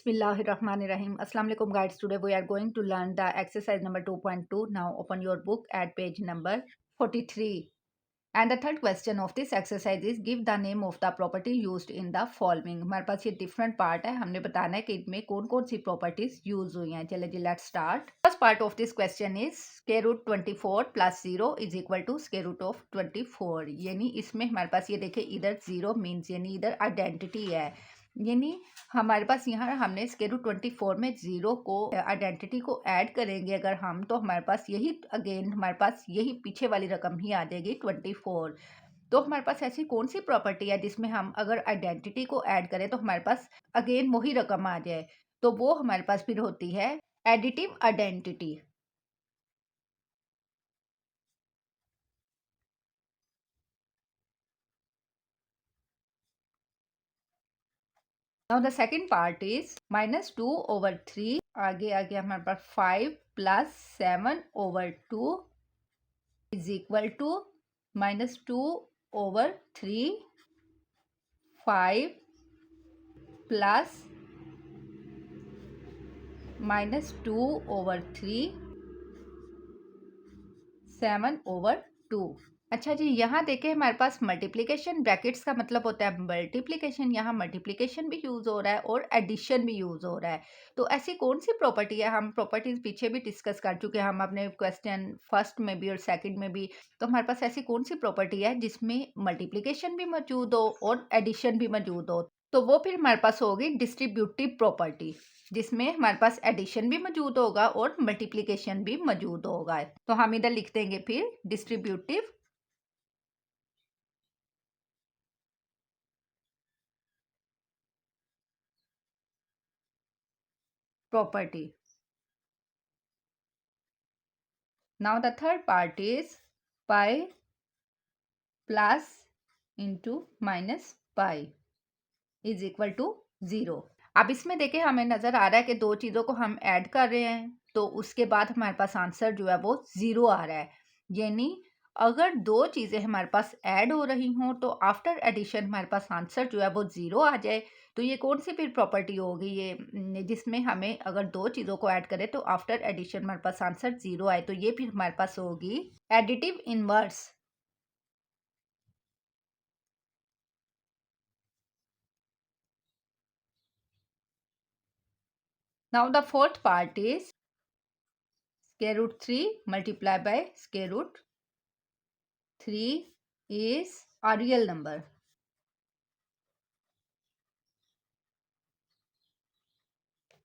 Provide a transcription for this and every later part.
Bismillahirrahmanirrahim. Assalamu alaikum guys. Today we are going to learn the exercise number 2.2. Now open your book at page number 43. And the third question of this exercise is give the name of the property used in the following. हमारे पास ये different part है, हमने बताना है कि इनमें कौन कौन सी properties use हुई हैं. चलिए जी let's start. First part of this question is square root 24 plus 0 is equal to square root of 24. यानी इसमें हमारे पास ये देखें इधर 0 means यानी इधर identity है, यानी हमारे पास यहाँ हमने स्क्वायर रूट 24 में 0 को आइडेंटिटी को ऐड करेंगे अगर हम, तो हमारे पास यही अगेन हमारे पास यही पीछे वाली रकम ही आ जाएगी 24। तो हमारे पास ऐसी कौन सी प्रॉपर्टी है जिसमें हम अगर आइडेंटिटी को ऐड करें तो हमारे पास अगेन वही रकम आ जाए, तो वो हमारे पास फिर होती है additive identity. Now the second part is -2/3, आगे आगे हमारे पास 5 + 7/2 is equal to -2/3 5 plus -2/3 7/2। अच्छा जी, यहाँ देखें हमारे पास मल्टीप्लिकेशन ब्रैकेट्स का मतलब होता है मल्टीप्लिकेशन, यहाँ मल्टीप्लिकेशन भी यूज़ हो रहा है और एडिशन भी यूज़ हो रहा है। तो ऐसी कौन सी प्रॉपर्टी है, हम प्रॉपर्टीज पीछे भी डिस्कस कर चुके हैं हम अपने क्वेश्चन फर्स्ट में भी और सेकंड में भी। तो हमारे पास ऐसी कौन सी प्रॉपर्टी है जिसमें मल्टीप्लिकेशन भी मौजूद हो और एडिशन भी मौजूद हो, तो वो फिर हमारे पास होगी डिस्ट्रीब्यूटिव प्रॉपर्टी, जिसमें हमारे पास एडिशन भी मौजूद होगा और मल्टीप्लिकेशन भी मौजूद होगा। तो हम इधर लिख देंगे फिर distributive property. Now the third part is pi plus into minus pi is equal to 0. अब इसमें देखें हमें नज़र आ रहा है कि दो चीज़ों को हम ऐड कर रहे हैं, तो उसके बाद हमारे पास आंसर जो है वो 0 आ रहा है। यानी अगर दो चीज़ें हमारे पास ऐड हो रही हों तो आफ्टर एडिशन हमारे पास आंसर जो है वो 0 आ जाए, तो ये कौन सी फिर प्रॉपर्टी होगी ये जिसमें हमें अगर दो चीज़ों को ऐड करें तो आफ्टर एडिशन हमारे पास आंसर 0 आए, तो ये फिर हमारे पास होगी additive inverse. Now the fourth part is square root 3 multiplied by square root 3 is a real number.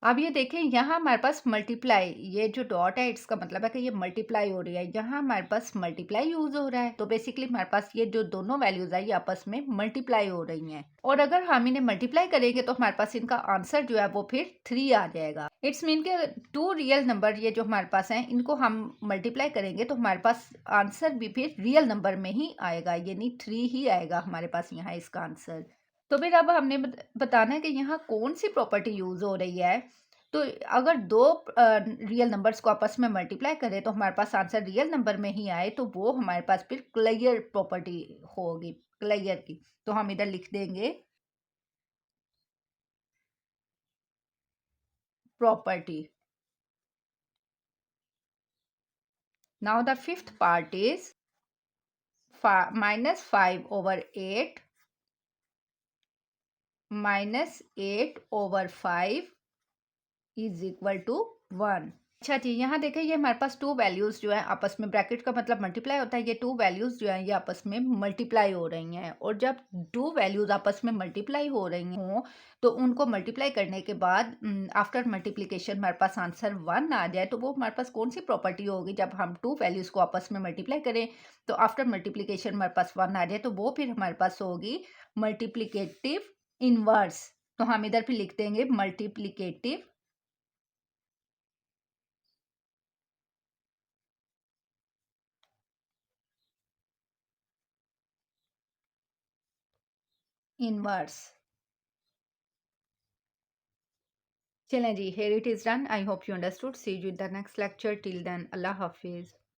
अब ये देखें यहाँ हमारे पास मल्टीप्लाई, ये जो डॉट है इसका मतलब है कि ये मल्टीप्लाई हो रही है, यहाँ हमारे पास मल्टीप्लाई यूज हो रहा है, तो बेसिकली हमारे पास ये जो दोनों वैल्यूज है ये आपस में मल्टीप्लाई हो रही हैं, और अगर हम इन्हें मल्टीप्लाई करेंगे तो हमारे पास इनका आंसर जो है वो फिर 3 आ जाएगा। इट्स मीन के टू रियल नंबर ये जो हमारे पास हैं इनको हम मल्टीप्लाई करेंगे तो हमारे पास आंसर भी फिर रियल नंबर में ही आएगा, यानी 3 ही आएगा हमारे पास यहाँ इसका आंसर। तो फिर अब हमने बताना है कि यहाँ कौन सी प्रॉपर्टी यूज हो रही है। तो अगर दो रियल नंबर्स को आपस में मल्टीप्लाई करें तो हमारे पास आंसर रियल नंबर में ही आए, तो वो हमारे पास फिर क्लियर प्रॉपर्टी होगी, क्लियर की। तो हम इधर लिख देंगे property. Now the fifth part is -5/8 -8/5 is equal to 1। अच्छा जी, यहाँ देखें ये हमारे पास टू वैल्यूज़ जो है आपस में, ब्रैकेट का मतलब मल्टीप्लाई होता है, ये टू वैल्यूज़ जो है ये आपस में मल्टीप्लाई हो रही हैं, और जब टू वैल्यूज़ आपस में मल्टीप्लाई हो रही हों तो उनको मल्टीप्लाई करने के बाद आफ्टर मल्टीप्लिकेशन हमारे पास आंसर 1 आ जाए, तो वो हमारे पास कौन सी प्रॉपर्टी होगी, जब हम टू वैल्यूज़ को आपस में मल्टीप्लाई करें तो आफ्टर मल्टीप्लिकेशन हमारे पास 1 आ जाए, तो वो फिर हमारे पास होगी मल्टीप्लिकेटिव इनवर्स। तो हम इधर फिर लिख देंगे मल्टीप्लिकेटिव इनवर्स। चलें जी, here it is done. I hope you understood. See you in the next lecture. Till then, Allah Hafiz.